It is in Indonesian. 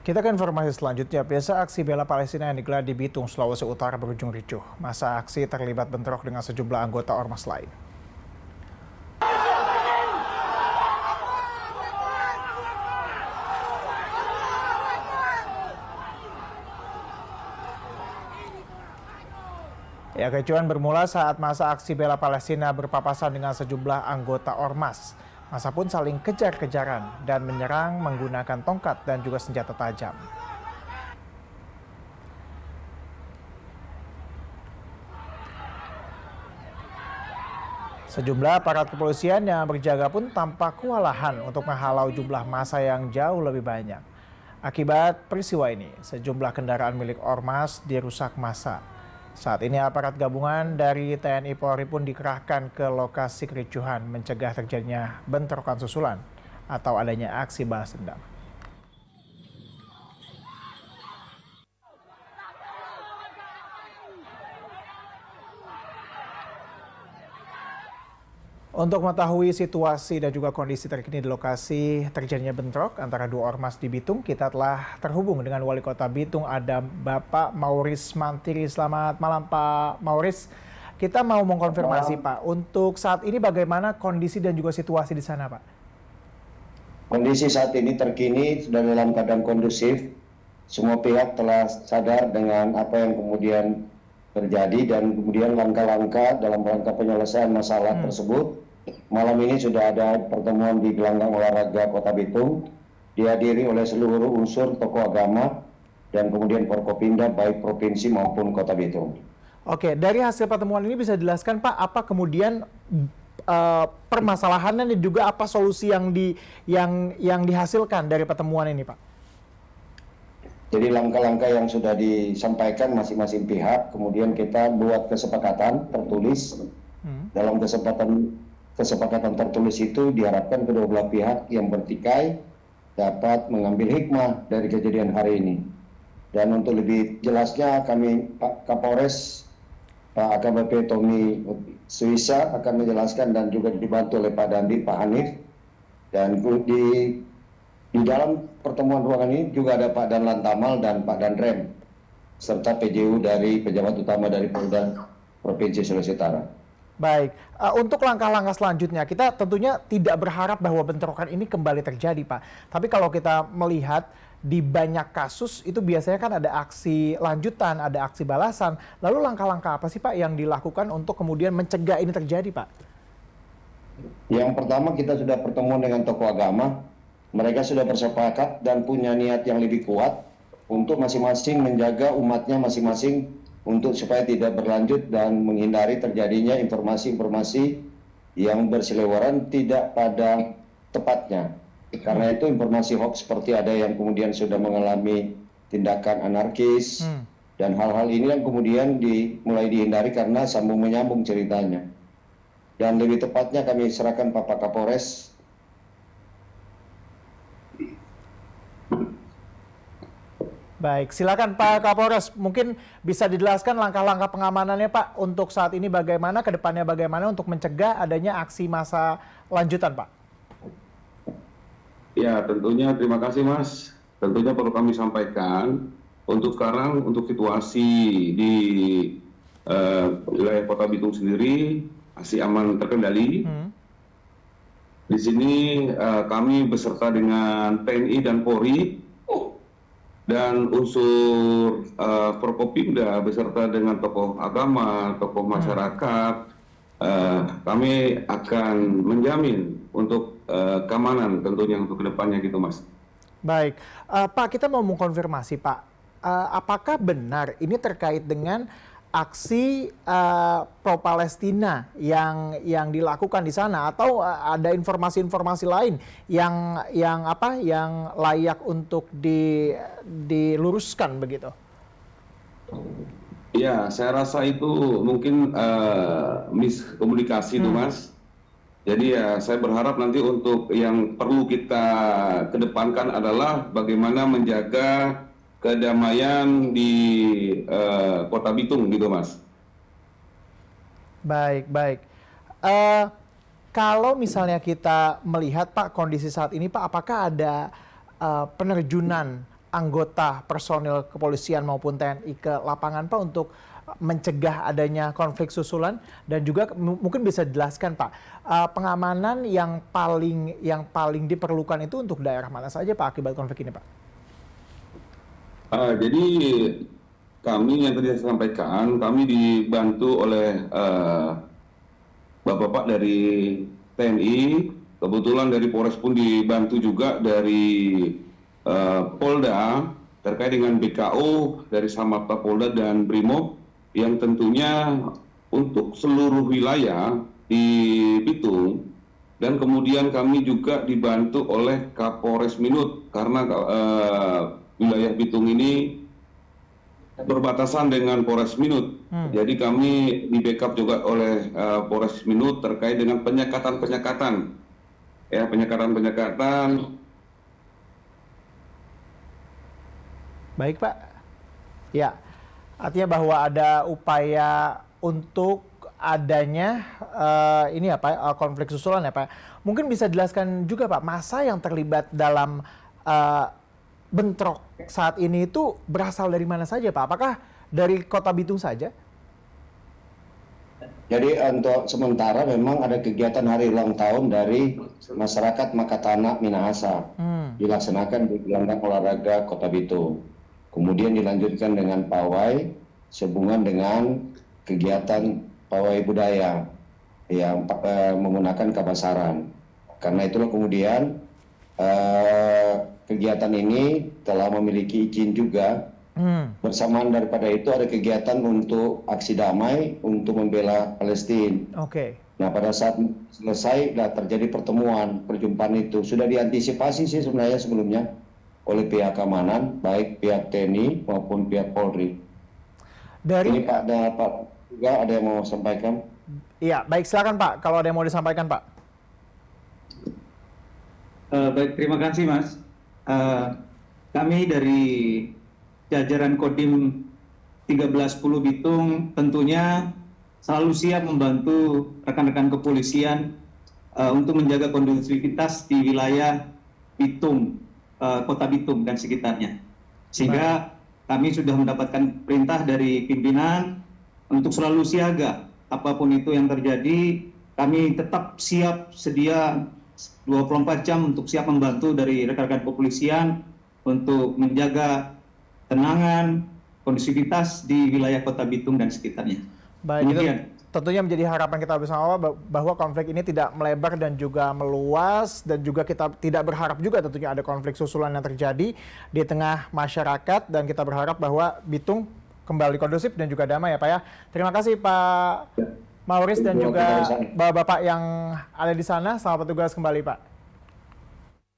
Kita ke informasi selanjutnya. Biasa aksi bela Palestina yang digelar di Bitung, Sulawesi Utara berujung ricuh. Masa aksi terlibat bentrok dengan sejumlah anggota ormas lain. Ya, kericuhan bermula saat masa aksi bela Palestina berpapasan dengan sejumlah anggota ormas. Masa pun saling kejar-kejaran dan menyerang menggunakan tongkat dan juga senjata tajam. Sejumlah aparat kepolisian yang berjaga pun tampak kewalahan untuk menghalau jumlah massa yang jauh lebih banyak. Akibat peristiwa ini, sejumlah kendaraan milik ormas dirusak massa. Saat ini aparat gabungan dari TNI Polri pun dikerahkan ke lokasi kericuhan mencegah terjadinya bentrokan susulan atau adanya aksi balas dendam. Untuk mengetahui situasi dan juga kondisi terkini di lokasi terjadinya bentrok antara dua ormas di Bitung, kita telah terhubung dengan Wali Kota Bitung, ada Bapak Mauris Mantiri. Selamat malam Pak Mauris. Kita mau mengkonfirmasi Pak, untuk saat ini bagaimana kondisi dan juga situasi di sana Pak? Kondisi saat ini terkini sudah dalam keadaan kondusif. Semua pihak telah sadar dengan apa yang kemudian terjadi dan kemudian langkah-langkah dalam rangka penyelesaian masalah tersebut. Malam ini sudah ada pertemuan di gelanggang olahraga Kota Bitung, dihadiri oleh seluruh unsur tokoh agama dan kemudian Forkopimda baik provinsi maupun Kota Bitung. Oke, dari hasil pertemuan ini bisa dijelaskan Pak, apa kemudian permasalahannya dan juga apa solusi yang dihasilkan dari pertemuan ini Pak? Jadi langkah-langkah yang sudah disampaikan masing-masing pihak, kemudian kita buat kesepakatan tertulis. Dalam kesepakatan tertulis itu diharapkan kedua belah pihak yang bertikai dapat mengambil hikmah dari kejadian hari ini. Dan untuk lebih jelasnya kami Pak Kapolres, Pak AKBP Tommy Suisa akan menjelaskan dan juga dibantu oleh Pak Dandim, Pak Hanif. Dan di dalam pertemuan ruangan ini juga ada Pak Danlan Tamal dan Pak Danrem, serta PJU dari pejabat utama dari Polda Provinsi Sulawesi Utara. Baik, untuk langkah-langkah selanjutnya, kita tentunya tidak berharap bahwa bentrokan ini kembali terjadi Pak. Tapi kalau kita melihat di banyak kasus itu biasanya kan ada aksi lanjutan, ada aksi balasan. Lalu langkah-langkah apa sih Pak yang dilakukan untuk kemudian mencegah ini terjadi Pak? Yang pertama kita sudah pertemuan dengan tokoh agama. Mereka sudah bersepakat dan punya niat yang lebih kuat untuk masing-masing menjaga umatnya masing-masing untuk supaya tidak berlanjut dan menghindari terjadinya informasi-informasi yang berseliweran tidak pada tepatnya. Karena itu informasi hoax seperti ada yang kemudian sudah mengalami tindakan anarkis dan hal-hal ini yang kemudian mulai dihindari karena sambung menyambung ceritanya. Dan lebih tepatnya kami serahkan Pak Kapolres. Baik, silakan Pak Kapolres. Mungkin bisa dijelaskan langkah-langkah pengamanannya Pak untuk saat ini bagaimana, ke depannya bagaimana untuk mencegah adanya aksi massa lanjutan Pak? Ya, tentunya terima kasih Mas. Tentunya perlu kami sampaikan untuk sekarang untuk situasi di wilayah Kota Bitung sendiri masih aman terkendali. Di sini kami beserta dengan TNI dan Polri dan unsur Forkopimda beserta dengan tokoh agama, tokoh masyarakat, kami akan menjamin untuk keamanan tentunya untuk kedepannya gitu Mas. Baik, Pak, kita mau mengkonfirmasi Pak, apakah benar ini terkait dengan aksi pro-Palestina yang dilakukan di sana atau ada informasi-informasi lain yang layak untuk diluruskan begitu? Ya, saya rasa itu mungkin miskomunikasi itu Mas. Jadi ya saya berharap nanti untuk yang perlu kita kedepankan adalah bagaimana menjaga kedamaian di Kota Bitung gitu Mas. Baik, baik. Kalau misalnya kita melihat Pak kondisi saat ini Pak, apakah ada penerjunan anggota personil kepolisian maupun TNI ke lapangan Pak untuk mencegah adanya konflik susulan, dan juga mungkin bisa dijelaskan Pak, pengamanan yang paling diperlukan itu untuk daerah mana saja Pak akibat konflik ini Pak? Jadi kami yang tadi saya sampaikan, kami dibantu oleh bapak-bapak dari TNI, kebetulan dari Polres pun dibantu juga dari Polda terkait dengan BKO dari Samapta Polda dan Brimob, yang tentunya untuk seluruh wilayah di Bitung, dan kemudian kami juga dibantu oleh Kapolres Minut karena wilayah Bitung ini berbatasan dengan Polres Minut. Jadi kami di backup juga oleh Polres Minut terkait dengan penyekatan. Ya, penyekatan. Baik Pak. Ya, artinya bahwa ada upaya untuk adanya ini ya Pak, konflik susulan ya Pak. Mungkin bisa jelaskan juga Pak, massa yang terlibat dalam bentrok saat ini itu berasal dari mana saja Pak? Apakah dari Kota Bitung saja? Jadi untuk sementara memang ada kegiatan hari ulang tahun dari masyarakat Makatana Minahasa dilaksanakan di gelanggang olahraga Kota Bitung. Kemudian dilanjutkan dengan pawai sehubungan dengan kegiatan pawai budaya yang menggunakan kabasaran. Karena itulah kemudian kegiatan ini telah memiliki izin juga. Bersamaan daripada itu ada kegiatan untuk aksi damai untuk membela Palestina. Nah, pada saat selesai terjadi perjumpaan itu sudah diantisipasi sih sebenarnya sebelumnya oleh pihak keamanan, baik pihak TNI maupun pihak Polri. Ini Pak juga ada yang mau sampaikan? Iya, baik, silakan Pak kalau ada yang mau disampaikan Pak. Baik, terima kasih Mas. Kami dari jajaran Kodim 1310 Bitung tentunya selalu siap membantu rekan-rekan kepolisian untuk menjaga kondusivitas di wilayah Bitung, Kota Bitung dan sekitarnya. Sehingga kami sudah mendapatkan perintah dari pimpinan untuk selalu siaga. Apapun itu yang terjadi, kami tetap siap sedia 24 jam untuk siap membantu dari rekan-rekan kepolisian untuk menjaga tenangan, kondusivitas di wilayah Kota Bitung dan sekitarnya. Baik, itu tentunya menjadi harapan kita bersama bahwa konflik ini tidak melebar dan juga meluas, dan juga kita tidak berharap juga tentunya ada konflik susulan yang terjadi di tengah masyarakat, dan kita berharap bahwa Bitung kembali kondusif dan juga damai ya Pak ya. Terima kasih Pak Mauris dan juga Bapak-bapak yang ada di sana. Selamat bertugas kembali Pak.